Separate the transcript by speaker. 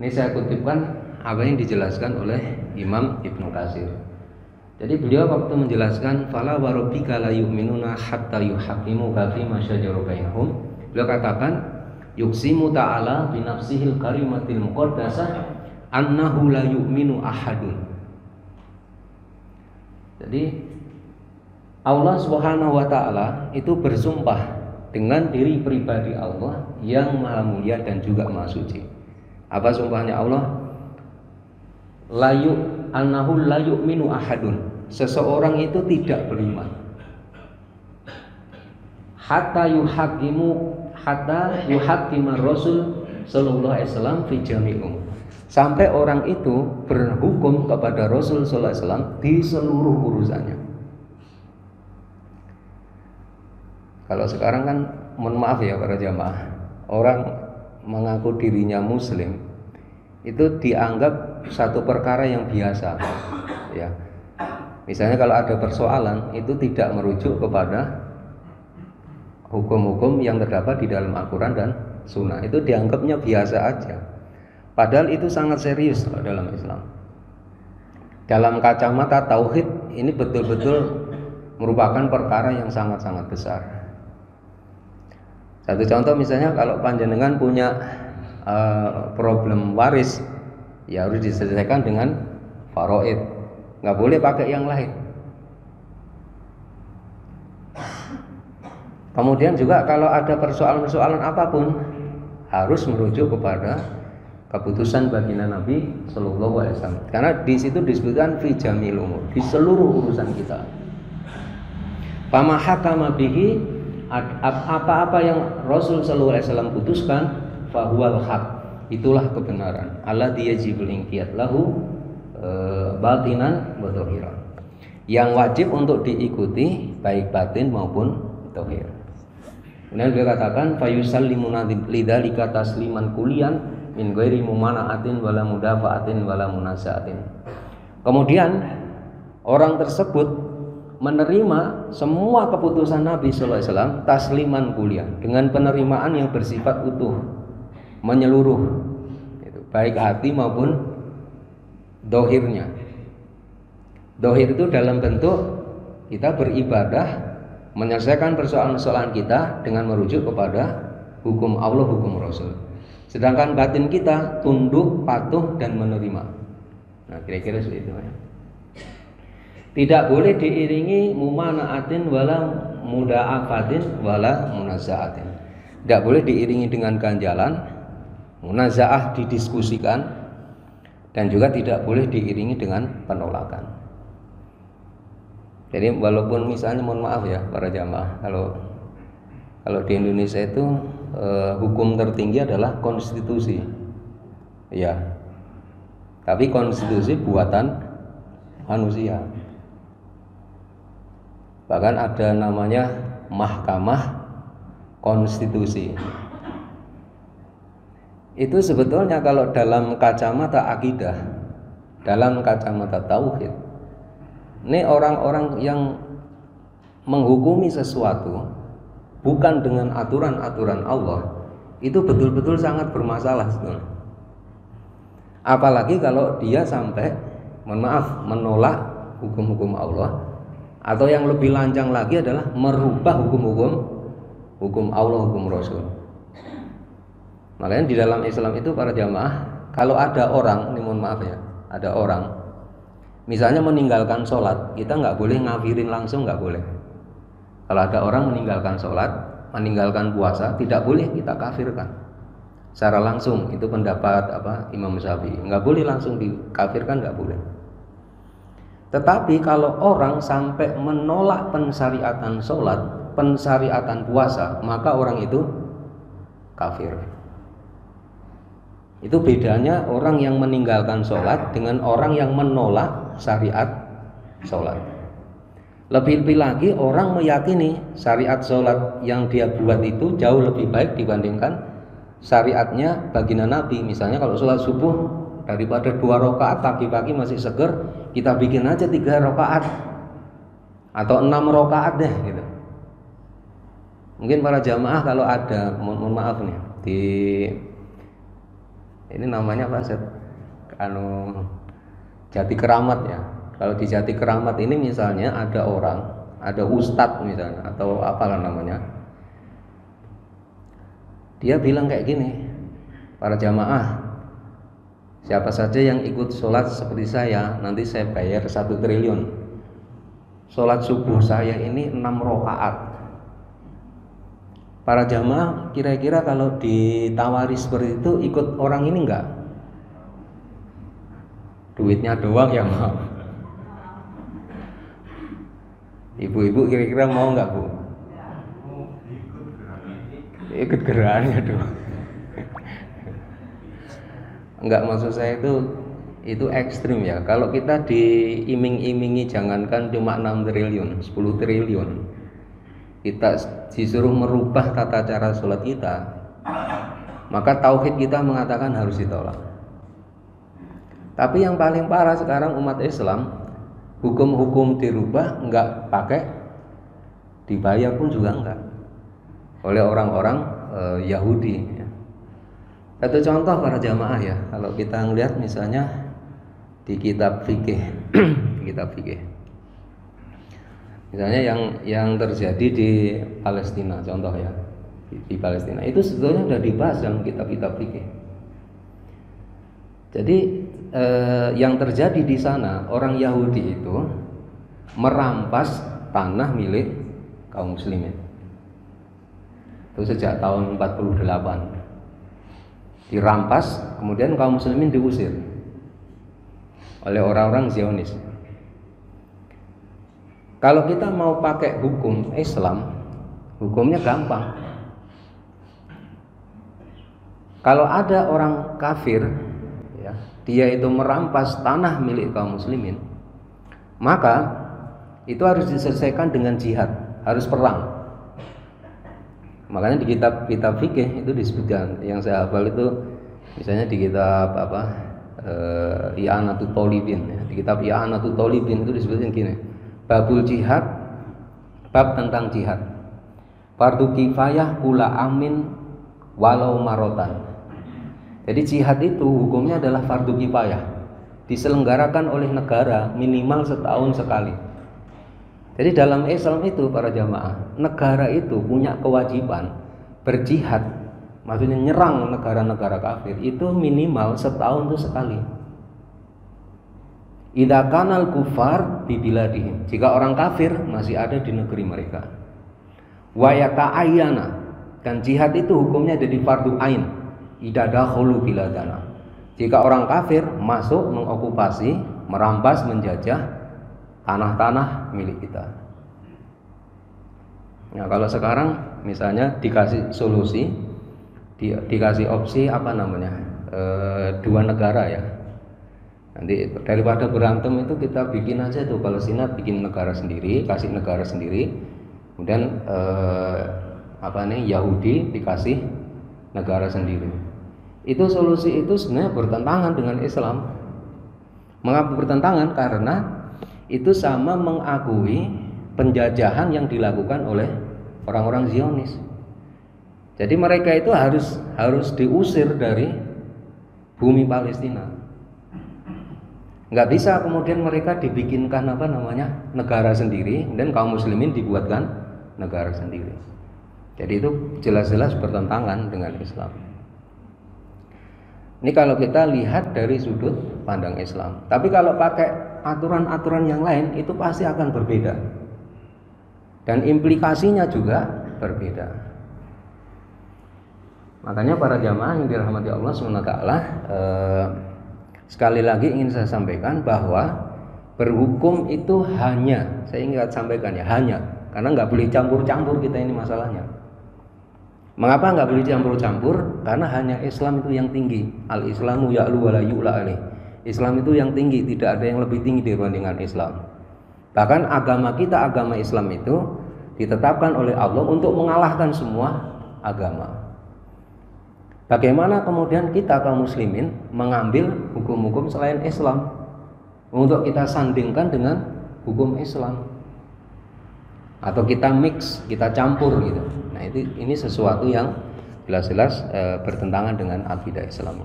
Speaker 1: Ini saya kutipkan apa yang dijelaskan oleh Imam Ibnu Katsir. Jadi beliau waktu menjelaskan fala wa rabbika la yu'minuna hatta yuhaqqimuka fi ma syajara bainahum, beliau katakan yuqsimu ta'ala bi nafsihil karimatil muqaddasah annahu la yu'minu ahadun. Jadi Allah Subhanahu wa taala itu bersumpah dengan diri pribadi Allah yang maha mulia dan juga maha suci. Apa sumpahnya Allah? Annahu la yu'minu ahadun. Seseorang itu tidak beriman hatta yuhaqqima Rasul sallallahu alaihi wasallam fi jami'um. Sampai orang itu berhukum kepada Rasul sallallahu alaihi wasallam di seluruh urusannya. Kalau sekarang kan, mohon maaf ya para jamaah, orang mengaku dirinya muslim itu dianggap satu perkara yang biasa ya. Misalnya kalau ada persoalan itu tidak merujuk kepada hukum-hukum yang terdapat di dalam Al-Quran dan Sunnah, itu dianggapnya biasa aja. Padahal itu sangat serius dalam Islam. Dalam kacamata tauhid ini betul-betul merupakan perkara yang sangat-sangat besar. Satu contoh misalnya kalau panjenengan punya problem waris, ya harus diselesaikan dengan faraid, nggak boleh pakai yang lain. Kemudian juga kalau ada persoalan-persoalan apapun harus merujuk kepada keputusan baginda Nabi Sallallahu Alaihi Wasallam, karena di situ disebutkan fi jamil umur, di seluruh urusan kita. Fama hakama bihi, apa-apa yang Rasul Sallallahu Alaihi Wasallam putuskan, fahuwal haq, itulah kebenaran. Alladzi yajibul inqiyad lahu batinan wa dhahiran, yang wajib untuk diikuti baik batin maupun zahir. Kemudian beliau katakan fayusallimuna lidzalika tasliman kulian min ghairi mumanaatin wala mudafaatin wala munasaatin. Kemudian orang tersebut menerima semua keputusan Nabi sallallahu alaihi wasallam tasliman kulian, dengan penerimaan yang bersifat utuh, menyeluruh, itu baik hati maupun dohirnya. Dohir itu dalam bentuk kita beribadah, menyelesaikan persoalan-persoalan kita dengan merujuk kepada hukum Allah, hukum Rasul. Sedangkan batin kita tunduk, patuh dan menerima. Nah, kira-kira seperti itu ya. Tidak boleh diiringi mumanaatin wala mudaafatin wala munazaatin. Tidak boleh diiringi dengan ganjalan, munazaah didiskusikan, dan juga tidak boleh diiringi dengan penolakan. Jadi walaupun misalnya, mohon maaf ya para jamaah, kalau di Indonesia itu hukum tertinggi adalah konstitusi, ya. Tapi konstitusi buatan manusia. Bahkan ada namanya Mahkamah Konstitusi. Itu sebetulnya kalau dalam kacamata akidah, dalam kacamata tauhid, ini orang-orang yang menghukumi sesuatu bukan dengan aturan-aturan Allah, itu betul-betul sangat bermasalah sebenarnya. Apalagi kalau dia sampai, mohon maaf, menolak hukum-hukum Allah, atau yang lebih lancang lagi adalah merubah hukum Allah, hukum Rasul. Makanya di dalam Islam itu para jamaah, kalau ada orang, ini mohon maaf ya, ada orang misalnya meninggalkan sholat, kita nggak boleh ngafirin langsung, nggak boleh. Kalau ada orang meninggalkan sholat, meninggalkan puasa, tidak boleh kita kafirkan secara langsung. Itu pendapat Imam Syafi'i, nggak boleh langsung dikafirkan, nggak boleh. Tetapi kalau orang sampai menolak pensyariatan sholat, pensyariatan puasa, maka orang itu kafir. Itu bedanya orang yang meninggalkan sholat dengan orang yang menolak syariat sholat. Lebih-lebih lagi orang meyakini syariat sholat yang dia buat itu jauh lebih baik dibandingkan syariatnya baginda Nabi. Misalnya kalau sholat subuh, daripada 2 rakaat pagi-pagi masih seger, kita bikin aja 3 rakaat atau 6 rakaat deh gitu. Mungkin para jamaah kalau ada, mohon maaf nih, di Ini namanya apa, Set? Anu Jati Keramat ya. Kalau di Jati Keramat ini misalnya ada orang, ada ustadz misalnya atau apalah namanya. Dia bilang kayak gini, para jamaah, siapa saja yang ikut sholat seperti saya, nanti saya bayar 1 triliun. Sholat subuh saya ini 6 rakaat. Para jamaah kira-kira kalau ditawari seperti itu ikut orang ini enggak? Duitnya doang yang mau. Ibu-ibu kira-kira mau enggak, Bu? Ikut gerakannya doang. Enggak, maksud saya itu ekstrim ya. Kalau kita diiming-imingi jangankan cuma 6 triliun, 10 triliun, kita disuruh merubah tata cara sholat kita, maka tauhid kita mengatakan harus ditolak. Tapi yang paling parah sekarang umat Islam, hukum-hukum dirubah enggak pakai, dibayar pun juga enggak, oleh orang-orang Yahudi. Satu contoh para jamaah ya, kalau kita ngelihat misalnya di kitab fikih, misalnya yang terjadi di Palestina, contoh ya, di Palestina itu sebetulnya sudah dibahas dalam kitab-kitab fikih. Jadi yang terjadi di sana, orang Yahudi itu merampas tanah milik kaum muslimin. Itu sejak tahun 48 dirampas, kemudian kaum muslimin diusir oleh orang-orang Zionis. Kalau kita mau pakai hukum Islam, hukumnya gampang. Kalau ada orang kafir ya, dia itu merampas tanah milik kaum muslimin, maka itu harus diselesaikan dengan jihad, harus perang. Makanya di kitab fikih itu disebutkan, yang saya hafal itu misalnya di kitab I'anatul Thalibin ya. Di kitab I'anatul Thalibin itu disebutkan gini, babul jihad, bab tentang jihad, fardu kifayah kula amin walau marotan. Jadi jihad itu hukumnya adalah fardu kifayah, diselenggarakan oleh negara minimal setahun sekali. Jadi dalam Islam itu para jamaah, negara itu punya kewajiban berjihad, maksudnya nyerang negara-negara kafir itu minimal setahun itu sekali. Idza kanal kufar bi biladihim, jika orang kafir masih ada di negeri mereka. Wa yata'ayyana, dan jihad itu hukumnya jadi fardu ain. Idza dakhulu biladana, jika orang kafir masuk mengokupasi, merampas, menjajah tanah-tanah milik kita. Nah, kalau sekarang misalnya dikasih solusi, dikasih opsi apa namanya, 2 negara ya. Nanti daripada berantem itu kita bikin aja tuh, Palestina bikin negara sendiri, kasih negara sendiri, kemudian Yahudi dikasih negara sendiri. Itu solusi itu sebenarnya bertentangan dengan Islam. Mengapa bertentangan? Karena itu sama mengakui penjajahan yang dilakukan oleh orang-orang Zionis. Jadi mereka itu harus diusir dari bumi Palestina. Nggak bisa kemudian mereka dibikinkan negara sendiri dan kaum muslimin dibuatkan negara sendiri. Jadi itu jelas-jelas bertentangan dengan Islam. Ini kalau kita lihat dari sudut pandang Islam. Tapi kalau pakai aturan-aturan yang lain itu pasti akan berbeda, dan implikasinya juga berbeda. Makanya para jamaah yang dirahmati Allah SWT, sekali lagi ingin saya sampaikan bahwa berhukum itu hanya, saya ingin sampaikan ya, hanya, karena nggak boleh campur-campur kita ini masalahnya. Mengapa nggak boleh campur-campur? Karena hanya Islam itu yang tinggi. Al-Islamu ya'lu wa la yu'la alaih. Islam itu yang tinggi, tidak ada yang lebih tinggi dibandingkan Islam. Bahkan agama kita, agama Islam itu ditetapkan oleh Allah untuk mengalahkan semua agama. Bagaimana kemudian kita kaum muslimin mengambil hukum-hukum selain Islam untuk kita sandingkan dengan hukum Islam, atau kita mix, kita campur gitu. Nah, ini sesuatu yang jelas-jelas bertentangan dengan akidah Islam.